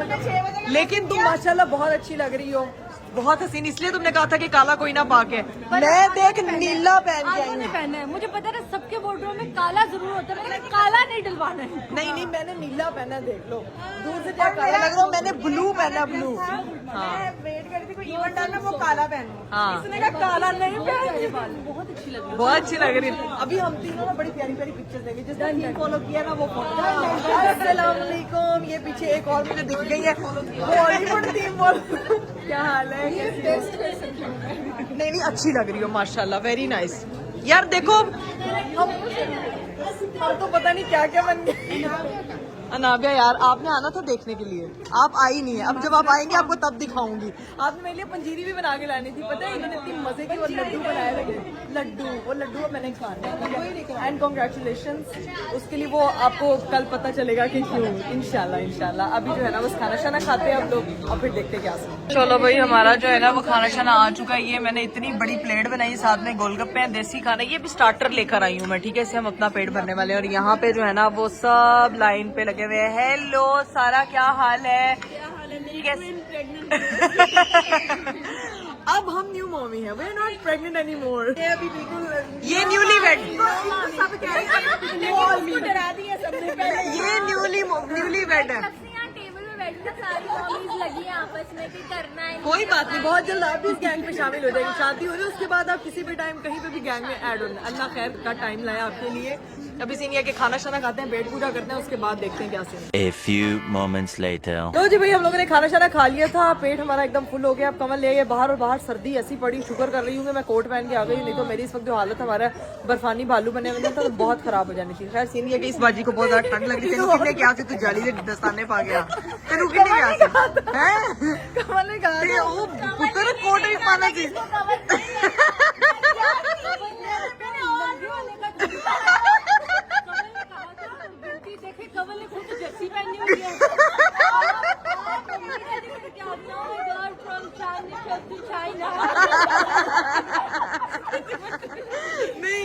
लेकिन तुम माशाल्लाह बहुत अच्छी लग रही हो, बहुत हसीन। इसलिए तुमने कहा था कि काला कोई ना पाके, मैं देख नीला पहन के आई आपने हूँ। पहना है, मुझे पता है सबके बोर्डरों में काला जरूर होता है, लेकिन काला नहीं डलवाना है। नहीं नहीं, मैंने नीला पहना है, देख लो दूर से क्या काला लग रहा हूँ। मैंने ब्लू पहना, ब्लू। हाँ वेट कर रही थी कोई इवेंट डालना, वो काला पहनूं। हाँ, इसने कहा काला नहीं पहन, बहुत अच्छी लग रही है। बहुत अच्छी लग रही है। अभी हम तीनों ना बड़ी प्यारी प्यारी पिक्चर्स देंगे, जिसने थीम फॉलो किया ना वो अस्सलाम वालेकुम। ये पीछे एक और मुझे दिख गई है, बॉलीवुड थीम फॉलो। क्या हाल है? नहीं नहीं, अच्छी लग रही हो माशाल्लाह, वेरी नाइस। यार देखो हम तो पता नहीं क्या क्या बन गए। अनाबिया यार, आपने आना था देखने के लिए, आप आई नहीं है। अब जब आप आएंगे आपको तब दिखाऊंगी। आपने मेरे लिए पंजीरी भी बना के लानी थी, पता है इन्होंने इतनी मजे की वो लड्डू बनाए लगे। वो लड्डू मैंने खाने। एंड कॉन्ग्रेचुलेशंस, उसके लिए वो आपको कल पता चलेगा कि क्यों। इंशाल्लाह इंशाल्लाह। अभी जो है ना बस खाना शाना खाते हैं हम लोग और फिर देखते क्या सीन। चलो भाई, हमारा जो है ना वो खाना शाना आ चुका है। ये मैंने इतनी बड़ी प्लेट बनाई, साथ में गोलगप्पे हैं, देसी खाना। ये भी स्टार्टर लेकर आई हूँ मैं, ठीक है। इससे हम अपना पेट भरने वाले हैं। और यहाँ पे जो है ना वो सब लाइन पे लगे हुए हैं। हेलो सारा, क्या हाल है? अब हम न्यू मॉमी है, we are not pregnant anymore. ये अभी बिल्कुल ये न्यूली वेड, ये न्यूली वेड है। टेबल में बैठकर सारी मॉमीज लगी हैं आपस में कि करना है। कोई बात नहीं, बहुत जल्द आप भी इस गैंग में शामिल हो जाएंगे। शादी हो जाए उसके बाद आप किसी भी टाइम कहीं पे भी गैंग में ऐड होना। अल्लाह खैर का टाइम लाया आपके लिए। अभी सीन ये कि खाना शाना खाते हैं, पेट पूजा करते हैं, उसके बाद देखते हैं क्या scene. A few moments later. तो जी भाई, हम लोगों ने खाना शाना खा लिया था, पेट हमारा एकदम फुल हो गया। अब कमल ले गए बाहर, और बाहर सर्दी ऐसी पड़ी, शुक्र कर रही हूँ कि मैं कोट पहन के आ गई, नहीं तो मेरी इस वक्त जो हालत हमारा बर्फानी भालू बने हुए था तो बहुत खराब हो जानी थी। खैर सीन ये कि इस बाजी को बहुत ज्यादा ठंड लग रही थी। क्या तू जाली से दस्ताने पा गया, तेनू किन्ने क्या कमल ने कहा वो पुत्र कोट भी पाना चाहिए। कमल ने खुद जर्सी पहनी हुई है। क्या नहीं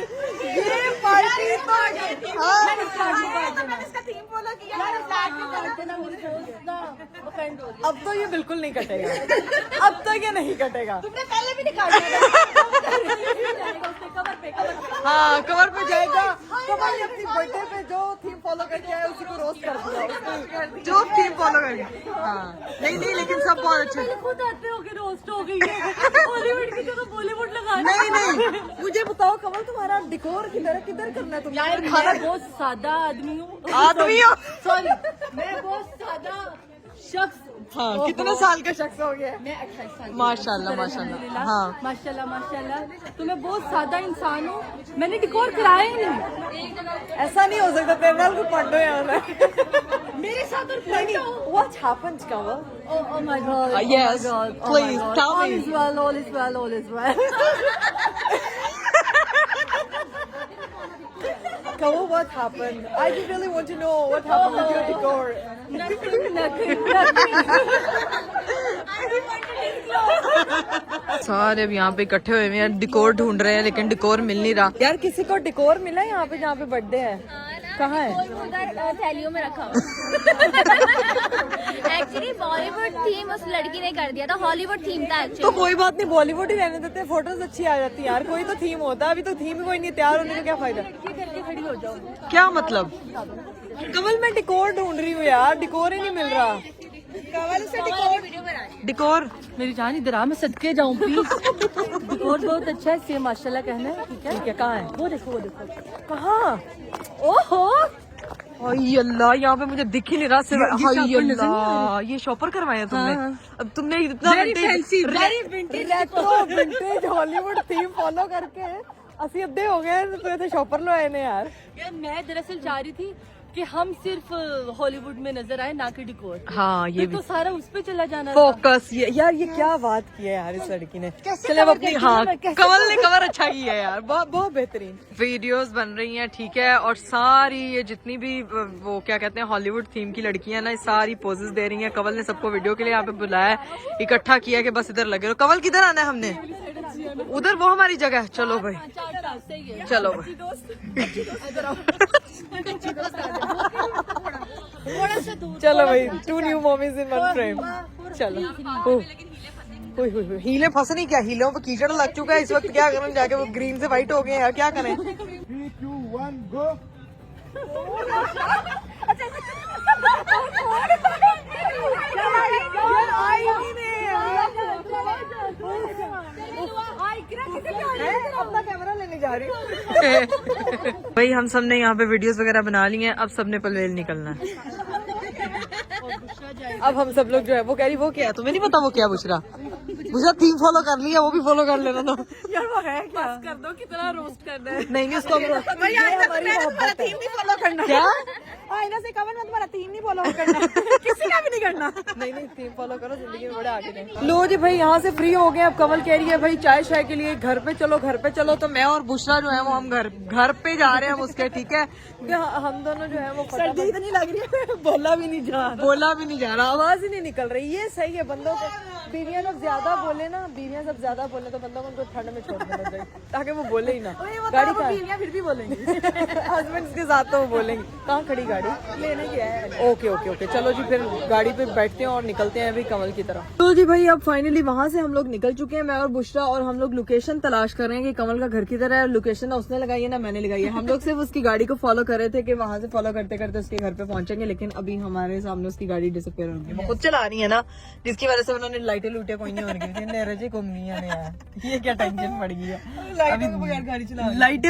ये पार्टी तो अब तो ये बिल्कुल नहीं कटेगा, अब तो ये नहीं कटेगा। तुमने पहले भी नहीं काटा। हाँ कवर पे जाएगा। कमल ने अपनी बर्थडे पे जो थीम फॉलो करके आया उसी को रोस्ट कर दिया, जो थीम फॉलो करके। हाँ नहीं नहीं लेकिन सब बहुत अच्छे। खुद आते हो कि रोस्ट हो गई है बॉलीवुड की जगह बॉलीवुड लगा। नहीं नहीं मुझे बताओ कमल तुम्हारा डिकोर किधर करना है तुम? यार मैं बहुत सादा आदमी हूँ। आदमी हो? सॉरी मैं बहुत सादा शख्स हूँ। हाँ कितने साल का शख्स हो गया? मैं 28 साल की। माशाल्लाह माशाल्लाह। हाँ माशाल्लाह माशाल्लाह। तो मैं बहुत सादा इंसान हूँ, मैंने डिकोर कराया ही नहीं। ऐसा नहीं हो सकता, तेरे नाल को पंडो यहाँ ना। मेरे साथ और What happened, Kamal? Oh my god. Yes, Oh my god. please, Oh my god. tell All me. is well, all is well, all is well. Kamal, what happened? I just really want to know what happened with your decor. nothing. सारे अब यहाँ पे इकट्ठे हुए हैं, डिकोर ढूंढ रहे हैं लेकिन डिकोर मिल नहीं रहा। यार किसी को डिकोर मिला है यहाँ पे जहाँ पे बर्थडे है? कहाँ है? उधर थैलियों में रखा हुआ। एक्चुअली बॉलीवुड थीम उस लड़की ने कर दिया था, हॉलीवुड थीम था तो एक्चुअली। कोई बात नहीं, बॉलीवुड ही रहने देते, फोटोज अच्छी आ जाती है यार। कोई तो थीम होता है, अभी तो थीम ही कोई नहीं, तैयार होने का क्या फायदा? खड़ी हो जाओ। क्या मतलब? कमल मैं डिकोर ढूंढ रही हूँ यार, डिकोर ही नहीं मिल रहा। डिकोर मेरी जान इधर आ, मैं सदके जाऊँ प्लीज। डिकोर बहुत अच्छा है, सेम माशाल्लाह कहना है। ठीक है कहाँ है? वो देखो कहाँ? ओहो हाय अल्लाह, यहाँ पे मुझे दिख ही नहीं रहा सिर्फ। हाय अल्लाह, ये शॉपर करवाया तुमने? अब तुमने इतना विंटेज हॉलीवुड थीम फॉलो करके ਅਸੀਂ ਅੱਧे हो गए तो ऐसे शॉपर लो आए ने यार। यार मैं दरअसल चाह रही थी कि हम सिर्फ हॉलीवुड में नजर आए, ना कि डिकोर। हाँ ये तो सारा उस पे चला जाना था। फोकस। ये यार ये क्या बात की है यार इस लड़की ने। चले अब अपनी, हाँ कमल ने कवर अच्छा किया है यार, बहुत बेहतरीन वीडियोस बन रही हैं। ठीक है, और सारी ये जितनी भी वो क्या कहते हैं हॉलीवुड थीम की लड़कियां ना, सारी पोजेस दे रही हैं। कमल ने सबको वीडियो के लिए यहाँ पे बुलाया, इकट्ठा किया कि बस इधर लगे रहो। कमल किधर आना है हमने? उधर, वो हमारी जगह है। चलो भाई चलो भाई। चलो भाई, 2 न्यू मॉमीज इन 1 फ्रेम। चलो हीले फंसनी क्या, हीलों पे कीचड़ लग चुका है इस वक्त। क्या करें, जाके वो ग्रीन से व्हाइट हो गए यार, क्या करें? 3, 2, 1 go। अपना कैमरा लेने जा रही हूँ। भाई हम सब ने यहाँ पे वीडियोस वगैरह बना ली हैं, अब सबने पनवेल निकलना है। अब हम सब लोग जो है, वो कह रही वो क्या है, तुम्हें नहीं पता वो क्या? बुशरा थीम फॉलो कर लिया, वो भी फॉलो कर लेना तो। यार वो है क्या? कर दो, कितना रोस्ट करना है। नहीं उसको थीम नहीं फॉलो करना। क्या आईना से कवर में तुम्हारा थीम नहीं फॉलो करना, किसी का भी नहीं करना। नहीं थीम फॉलो करो, जिंदगी में बड़े आगे जाएं। लो जी भाई, यहाँ से फ्री हो गए। अब कमल कह रही है भाई चाय शाय के लिए घर पे चलो, घर पे चलो। तो मैं और बुशरा जो है वो हम घर पे जा रहे हैं उसके। ठीक है, हम दोनों जो है वो सर्दी इतनी लग रही है, बोला भी नहीं जा रहा, आवाज ही नहीं निकल रही। ये सही है, बंदों को बीवियां जब ज्यादा बोले ना, बीवियां जब ज्यादा बोले तो बंदों को उनको ठंड में छोड़ देना चाहिए, ताकि वो बोले ही ना। गाड़ी का फिर भी बोलेंगे। हस्बैंड के साथ तो वो बोलेंगे। कहाँ खड़ी गाड़ी? लेने गया है। ओके चलो जी, फिर गाड़ी पे बैठते हैं और निकलते हैं अभी कमल की तरफ। तो जी भाई अब फाइनली वहाँ से हम लोग निकल चुके हैं, मैं और बुशरा, और हम लोग लोकेशन तलाश कर रहे हैं कि कमल का घर की तरह है। लोकेशन ना उसने लगाई है ना मैंने लगाई है। हम लोग सिर्फ उसकी गाड़ी को फॉलो कर रहे थे कि वहाँ से फॉलो करते करते उसके घर पे पहुंचेंगे, लेकिन अभी हमारे सामने उसकी गाड़ी डिसअपीयर हो गई। वो खुद चला रही है ना, जिसकी वजह से उन्होंने लाइटें लूटे कोई नहीं हो रही थी, नीरज घूम गई है यार। ये क्या टेंशन पड़ गई है, लाइटों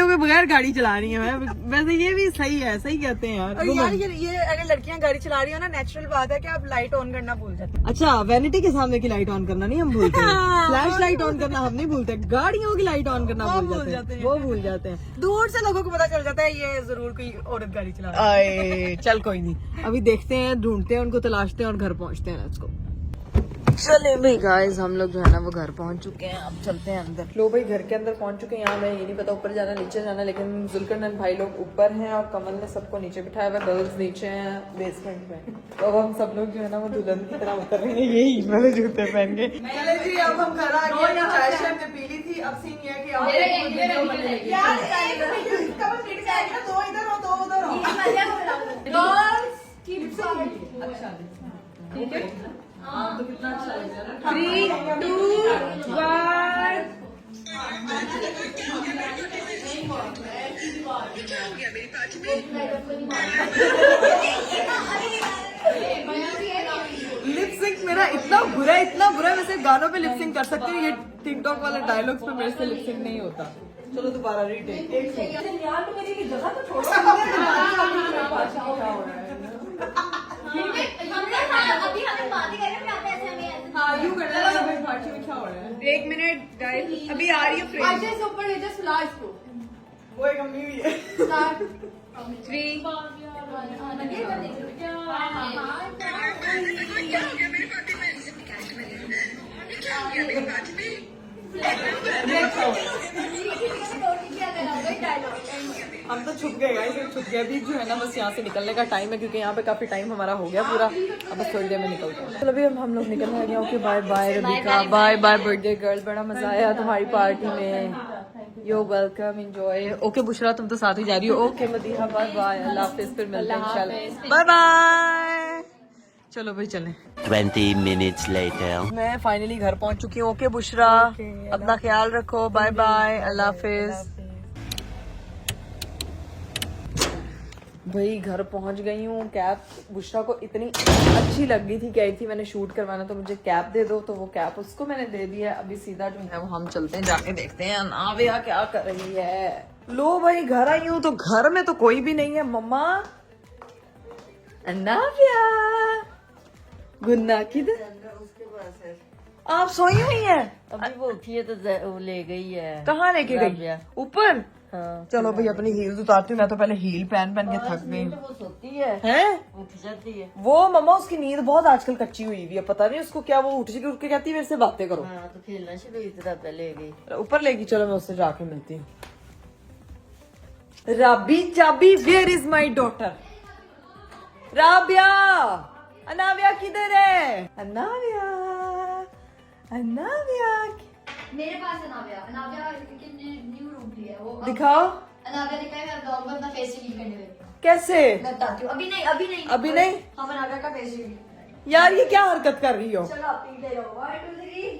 के बगैर गाड़ी चला रही है। वैसे ये भी सही है, सही कहते हैं यार। ये अगर लड़कियां गाड़ी चला रही हो ना, नेचुरल बात है कि आप लाइट ऑन करना भूल जाते हैं। अच्छा, वैनिटी के सामने की लाइट ऑन करना नहीं हम भूलते हैं, फ्लैश लाइट ऑन करना हम नहीं भूलते, गाड़ियों की लाइट ऑन करना भूल जाते हैं, वो भूल जाते हैं। दूर से लोगों को पता चल जाता है ये जरूर कोई औरत गाड़ी चला रही है। आए चल कोई नहीं, अभी देखते हैं, ढूंढते हैं उनको, तलाशते हैं और घर पहुंचते हैं। Let's go. चले भाई गाइस, हम लोग जो है ना वो घर पहुंच चुके हैं। अब चलते हैं अंदर। लो भाई घर के अंदर पहुंच चुके हैं। यहाँ मैं ये नहीं पता ऊपर जाना नीचे जाना, लेकिन जुल्करनैन भाई लोग ऊपर हैं और कमल ने सबको नीचे बिठाया हुआ। गर्ल्स नीचे हैं बेसमेंट में। तो अब हम सब लोग जो है ना वो दुल्हन की तरह उतर रहे हैं, यही वाले जूते पहन के। चले जी, अब हम घर आ गए। चाय शाय हमने पी ली थी। अब सीन ये है कि अब दो इधर हो दो उधर हो। ठीक है, तो कितना अच्छा लग रहा है। 3, 2, 1। लिपसिंक मेरा इतना बुरा है। वैसे गानों पे लिपसिंक कर सकते हैं, ये टिकटॉक वाले डायलॉग्स पे मेरे से लिपसिंक नहीं होता। चलो दोबारा रीटेक। एक सेकंड यार, तो मेरी जगह तो छोड़ो। अभी हमें बातें कर रहे हैं, आप ऐसे हमें ऐसे। हाँ, यूं करना है भाई। पार्टी में क्या हो रहा है? 1 मिनट गाइस, अभी आ रही है फ्रेंड। आजे से ऊपर ले जा, सुला इसको। वो एक अम्मी भी है। स्टार्ट 3 हम तो छुप गए गाइस, छुप गए। अभी जो है ना बस यहाँ से निकलने का टाइम है, क्योंकि यहाँ पे काफी टाइम हमारा हो गया पूरा। अब बस थोड़ी देर में निकलते हैं। चलो अभी हम लोग निकलने लगे। Okay bye bye Rabika, bye bye birthday girl. बड़ा मजा आया तुम्हारी पार्टी में। You're welcome, enjoy. Okay Bushra, तुम तो साथ ही जा रही हो। ओके मदीहा, बाय बाय, अल्लाह हाफिज, फिर मिलते हैं इंशाल्लाह। Bye bye. चलो भाई चलें। 20 minutes later. मैं फाइनली घर पहुंच चुकी हूँ। ओके बुशरा, अपना ख्याल रखो। बाय बाय, अल्लाह हाफिज। भाई घर पहुंच गई हूँ। कैब बुशरा को इतनी अच्छी लग गई थी, कह रही थी मैंने शूट करवाना तो मुझे कैब दे दो, तो वो कैब उसको मैंने दे दी है। अभी सीधा जो है वो हम चलते हैं, जाके देखते हैं नाविया क्या कर रही है। लो भाई घर आई हूँ, तो घर में तो कोई भी नहीं है। मम्मा, नाविया, गुन्ना किधर? आप सोई हुई है? अभी वो उठी है तो वो ले गई है। कहाँ लेके गई? ऊपर। हाँ, चलो भाई अपनी हील्स उतारती हूँ। मैं तो पहले हील पहन के थक गई। वो सोती है, हैं? उठ जाती है। वो मम्मा उसकी नींद बहुत आजकल कच्ची हुई हुई है, पता नहीं उसको क्या। वो उठ के कहती है मेरे से बातें करो। हाँ, तो खेलना शुरू हुई तरह पहले गई। ऊपर लेगी, चलो मैं उससे जाके मिलती हूँ। राबी चाबी, where is my daughter? Rabia, Anavia किधर है? अनाविया, अनाविया मेरे पास अनाव्या न्यू रूम ली है वो। दिखाओ। अनाव्या लिखा है, मैं ब्लॉग में अपना फेस रिवील करने लगी हूँ। कैसे? मैं बताती हूँ। अभी नहीं अभी नहीं? हम अनाव्या का फेस रिवील। यार ये क्या हरकत कर रही हो? चलो आप पीते रहो। 1 2 3।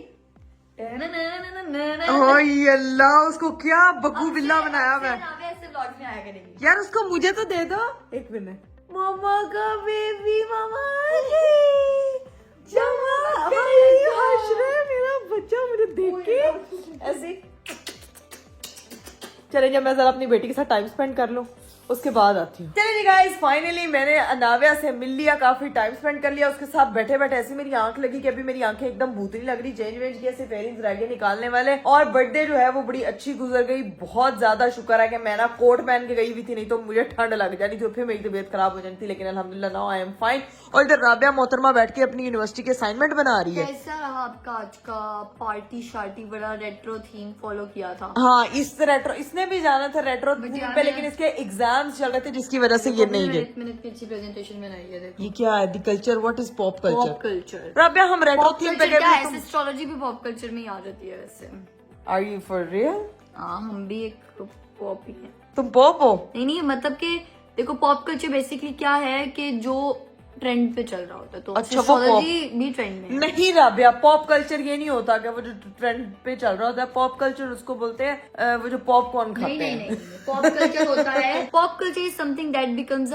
ओए अल्लाह, उसको क्या बग्गू बिल्ला बनाया हुआ है। अनाव्या ऐसे ब्लॉग में आया करेगी। यार उसको मुझे तो दे दो। एक मिनट। मामा का बेबी, मामा हंस रहे, मेरा बच्चा मुझे देख के ऐसे। चले जब मैं जरा अपनी बेटी के साथ टाइम स्पेंड कर लूं, उसके बाद आती हूँ। चलिए जी गाइस, फाइनली मैंने अनाविया से मिल लिया, काफी टाइम स्पेंड कर लिया उसके साथ। बैठे बैठे ऐसी मेरी आंख लगी कि अभी मेरी आंखें एकदम भूतनी लग रही। चेंज वेंज किया, सिर्फ इयररिंग्स रह गए निकालने वाले। और बर्थडे जो है वो बड़ी अच्छी गुजर गई। बहुत ज्यादा शुक्र है कि मैं ना कोट पहन के गई हुई थी, नहीं तो मुझे ठंड लग जानी थी, फिर मेरी तबीयत खराब हो जानी थी। लेकिन अल्हम्दुलिल्लाह नाउ आई एम फाइन। और इधर राबिया मोहतरमा बैठ के अपनी यूनिवर्सिटी के असाइनमेंट बना रही है। कैसा रहा आपका आज का पार्टी शार्टी? बड़ा रेट्रो थीम फॉलो किया था। हाँ, इस रेट्रो, इसने भी जाना था रेट्रो थीम पे, लेकिन इसके एग्जाम्स चल रहे थे जिसकी वजह से ये नहीं गए। मैंने इतनी अच्छी प्रेजेंटेशन बनाई है। देखो ये क्या है? The culture, what is pop pop culture? Culture. Rabia हम रेट्रो पॉप थीम पे कल्चर क्या गए है? थे। एस्ट्रोलॉजी भी पॉप कल्चर में ही आ जाती है वैसे। Are you for real? हाँ, हम भी एक पॉप ही है। तुम पॉप हो? नहीं मतलब कि देखो पॉप कल्चर बेसिकली क्या है कि जो ट्रेंड पे चल रहा होता है, तो अच्छा, वो एस्ट्रोलॉजी भी ट्रेंड में है। नहीं राबिया, पॉप कल्चर ये नहीं होता कि वो जो ट्रेंड पे चल रहा होता है। पॉप कल्चर उसको बोलते हैं वो जो पॉपकॉर्न खाते नहीं हैं। नहीं नहीं, पॉप कल्चर होता है, pop culture is something that becomes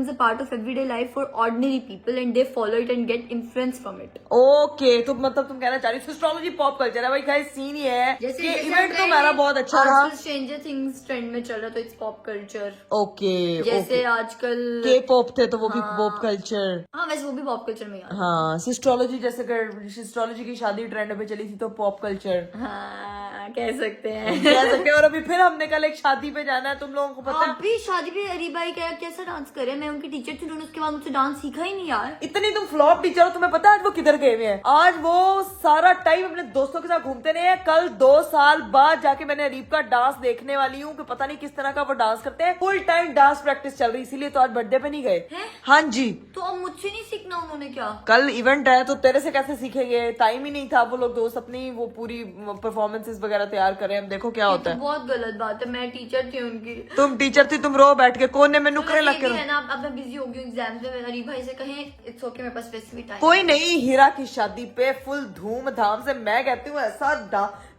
a part of everyday life for ordinary people and they follow it and gate influence from it. Okay, तो मतलब तुम कहना चाह रही हो एस्ट्रोलॉजी पॉप कल्चर है। भाई गाइस सीन ये है कि इवेंट तो हमारा बहुत अच्छा रहा। स्ट्रेंजर थिंग्स ट्रेंड में चल रहा, तो इट्स पॉप कल्चर। ओके, जैसे आजकल के पॉप थे तो वो भी पॉप कल्चर। हाँ, वैसे वो भी पॉप कल्चर में ही आता हाँ, सिस्ट्रोलॉजी, जैसे सिस्ट्रोलॉजी की शादी ट्रेंड पे चली थी तो पॉप कल्चर। है। हाँ, कह सकते हैं। कह सकते हैं। और अभी फिर हमने कल एक शादी पे जाना है, तुम लोगों को पता है। आप भी शादी पे अरीब भाई कैसा डांस करे, मैं उनकी टीचर थी, उन्होंने उसके बाद मुझसे डांस सीखा ही नहीं यार। इतनी तुम फ्लॉप टीचर हो, तुम्हें पता है आज वो किधर गए हुए हैं? आज वो सारा टाइम अपने दोस्तों के साथ घूमते रहे हैं। कल 2 साल बाद जाके मैंने अरीब का डांस देखने वाली हूँ कि पता नहीं किस तरह का वो डांस करते हैं। फुल टाइम डांस प्रैक्टिस चल रही, इसीलिए तो आज बर्थडे पे नहीं गए। हाँ जी, तो अब मुझसे नहीं सीखना उन्होंने क्या? कल इवेंट है तो तेरे से कैसे सीखेंगे, टाइम ही नहीं था। वो लोग दोस्त अपनी वो पूरी परफॉर्मेंसेस वगैरह तैयार कर रहे हैं, अब देखो क्या होता है। बहुत गलत बात है, मैं टीचर थी उनकी। तुम टीचर थी, तुम रो बैठ के कोने में नुकरे लग के रो। है ना, अब मैं बिजी हो गई एग्जाम में। अरीब भाई से कहें इट्स ओके, मेरे पास वैसे भी टाइम। कोई नहीं, हीरा की शादी पे फुल धूमधाम से, मैं कहती हूँ ऐसा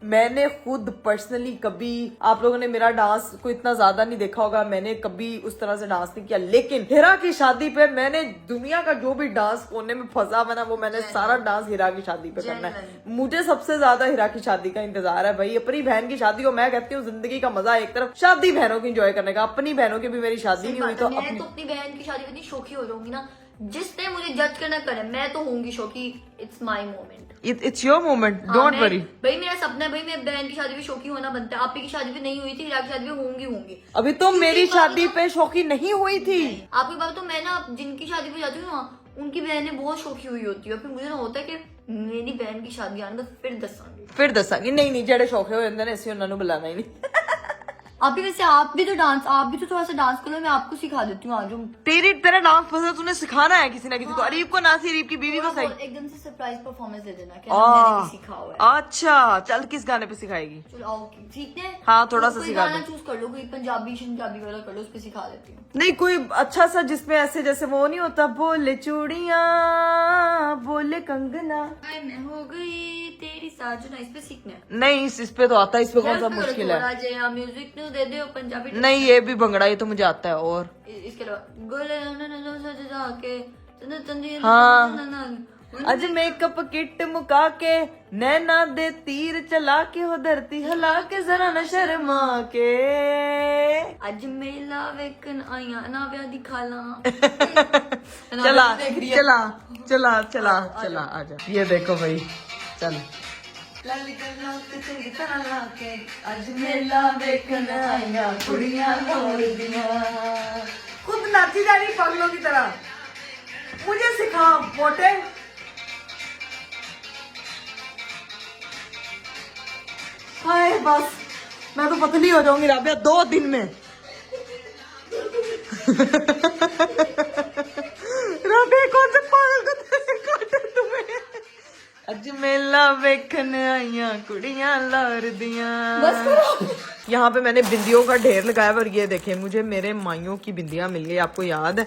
मैंने खुद पर्सनली कभी, आप लोगों ने मेरा डांस को इतना ज्यादा नहीं देखा होगा, मैंने कभी उस तरह से डांस नहीं किया, लेकिन हीरा की शादी पे मैंने दुनिया का जो भी डांस कोने में फंसा बना वो मैंने सारा डांस हीरा की शादी पे करना है। मुझे सबसे ज्यादा हीरा की शादी का इंतजार है भाई। अपनी बहन की शादी को मैं कहती हूँ जिंदगी का मजा एक तरफ, शादी बहनों की एंजॉय करने का। अपनी बहनों की भी मेरी शादी नहीं हुई तो मैं तो अपनी बहन की शादी में इतनी शौकी हो जाऊंगी ना, जिसने मुझे जज करना करे, मैं तो होंगी शौकी। It's my moment, it's your moment, don't worry. भाई मेरा सपना है भाई, मेरी बहन की शादी में शौकी होना बनता है। आप ही की शादी में नहीं हुई थी, हीरा की शादी में होंगी। अभी तो मेरी शादी पे शौकी नहीं हुई थी। आपकी बात तो मैं ना जिनकी शादी पे जाती हूँ ना, उनकी बहनें बहुत शौकी हुई होती है। फिर मुझे ना होता है कि मेरी बहन की शादी आने तो फिर दसांगी। नहीं जेड़े शौक हो जाते हैं ऐसे उन्होंने बुलाना ही नहीं। आप भी वैसे, आप भी तो थोड़ा सा डांस करो, मैं आपको सिखा देती हूँ आज। तेरा डांस पसंद, तूने सिखाना है किसी ना किसी को। अरीब को ना सी, अरीब की बीवी को सही। एकदम से सरप्राइज परफॉर्मेंस दे देना कि मैंने भी सीखा हुआ है। अच्छा चल, किस गाने पे सिखाएगी? चलो आओ, ठीक है। हाँ, थोड़ा सा कोई सिखा गाना दो। चूज कर लो, कोई पंजाबी वाला कर लो, उस पे सिखा देती हूँ। नहीं, कोई अच्छा सा जिसमें ऐसे जैसे वो नहीं होता, बोले चूड़ियां बोले कंगना, मैं हो गई तेरी साजना, इस पे सीखना है। नहीं इस पे तो आता है, इस पे कौन सा मुश्किल है? म्यूजिक नो दे दे पंजाबी। नहीं ये भी भंगड़ा, ये तो मुझे आता है। और इसके अलावा गोले हाँ, अज मेकअप किट मुका के, नैना दे तीर चला के, हो धरती हिला के, जरा न शर्मा के, अज मेला वेखन आया ना व्या दिखाला। चला चला चला चला चला आजा। ये देखो भाई, चल। अज मेला वेखन आया कुड़ियां लोड़दियां, खुद नाची जा रही पागलों की तरह। मुझे सिखा मोटे। हाय बस, मैं तो पतली हो जाऊंगी राबिया 2 दिन में। राबिया कौन से पागल को काटे तुम्हें? अज मेला वेखन आइया कुड़ियां लारदियां। बस करो। यहाँ पे मैंने बिंदियों का ढेर लगाया और ये देखें, मुझे मेरे माइयों की बिंदियां मिल गई। आपको याद है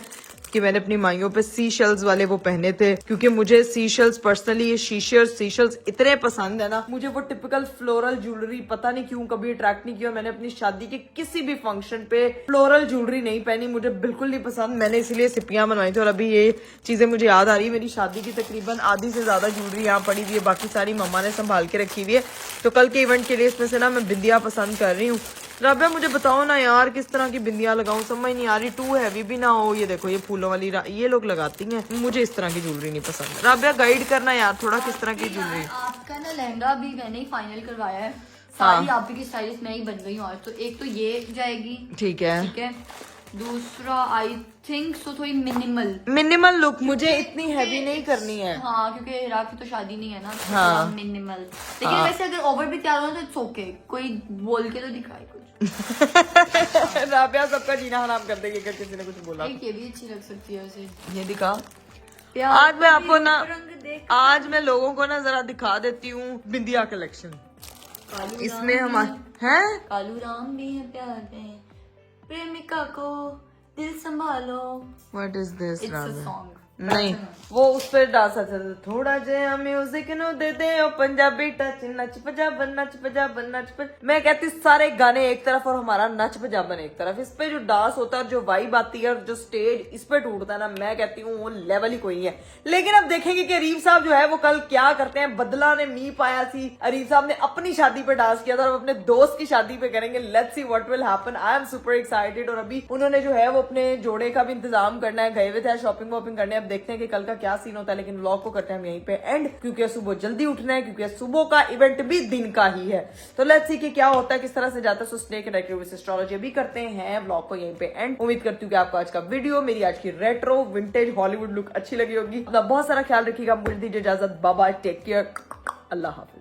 कि मैंने अपनी माइयों पे सी शेल्स वाले वो पहने थे, क्योंकि मुझे सी शेल्स पर्सनली, ये सी शेल्स इतने पसंद है ना। मुझे वो टिपिकल फ्लोरल ज्वेलरी पता नहीं क्यों कभी अट्रैक्ट नहीं किया। मैंने अपनी शादी के किसी भी फंक्शन पे फ्लोरल ज्वेलरी नहीं पहनी, मुझे बिल्कुल नहीं पसंद। मैंने इसलिए सिपियां बनवाई थी। और अभी ये चीजें मुझे याद आ रही है, मेरी शादी की तकरीबन आधी से ज्यादा ज्वेलरी यहाँ पड़ी हुई है, बाकी सारी मम्मा ने संभाल के रखी हुई है। तो कल के इवेंट के लिए इसमें से ना मैं बिंदियां पसंद कर रही हूँ। राबिया मुझे बताओ ना यार, किस तरह की बिंदियां लगाऊं, समझ नहीं आ रही। टू हैवी भी ना हो। ये देखो, ये फूलों वाली ये लोग लगाती हैं, मुझे इस तरह की ज्वेलरी नहीं पसंद। राबिया गाइड करना यार थोड़ा, किस तरह की ज्वेलरी। आपका ना लहंगा भी मैंने ही फाइनल करवाया है। सारी आप ही की स्टाइलिस्ट मैं ही बन गई हूँ आज। तो एक तो ये जाएगी, ठीक है। दूसरा आई थिंक सो थोड़ी मिनिमल लुक, मुझे इतनी हैवी नहीं करनी है। हाँ, क्योंकि हीरा की तो शादी नहीं है ना। हाँ, मिनिमल। लेकिन वैसे अगर ओवर भी तैयार हो तो इट्स ओके, कोई बोल के तो दिखाए कुछ। राबिया सबका जीना हराम कर देगी अगर किसी ने कुछ बोला। एक ये भी अच्छी लग सकती है वैसे। ये दिखा। आज मैं आपको ना, आज मैं लोगों को ना जरा दिखा देती हूँ बिंदिया कलेक्शन। इसमें हमारे हैं कालू राम भी है प्यारे, प्रेमिका को दिल संभालो। What is this? It's a song. नहीं, वो उस पर डांस आता था, थोड़ा जया म्यूजिक नो दे दे ओ पंजाबी टच, नच पंजाबन नच पंजाबन नच पंजाबन। मैं कहती सारे गाने एक तरफ और हमारा नच पंजाबन एक तरफ। इस पे जो डांस होता है, जो वाइब आती है और जो स्टेज इस पे टूटता है ना, मैं कहती हूँ वो लेवल ही कोई है। लेकिन अब देखेंगे कि अरीब साहब जो है वो कल क्या करते हैं। बदला ने मी पाया थी, अरीब साहब ने अपनी शादी पे डांस किया था और अपने दोस्त की शादी पे करेंगे। Let's see what will happen. I am super excited. और अभी उन्होंने जो है वो अपने जोड़े का भी इंतजाम करना है, गए हुए थे शॉपिंग वॉपिंग करने। अब देखते हैं कि कल का क्या सीन होता है, लेकिन व्लॉग को करते हैं हम यहीं पे एंड, क्योंकि सुबह जल्दी उठना है, क्योंकि सुबह का इवेंट भी दिन का ही है। तो लेट्स सी कि क्या होता है, किस तरह से जाता है। सो स्नेक एंड एक्टिव एस्ट्रोलॉजी अभी करते हैं व्लॉग को यहीं पे एंड। उम्मीद करती हूँ कि आपको आज का वीडियो, मेरी आज की रेट्रो विंटेज हॉलीवुड लुक अच्छी लगी होगी। अपना बहुत सारा ख्याल रखिएगा, मुझे दीजिए इजाजत, बाय बाय, टेक केयर, अल्लाह हाफिज।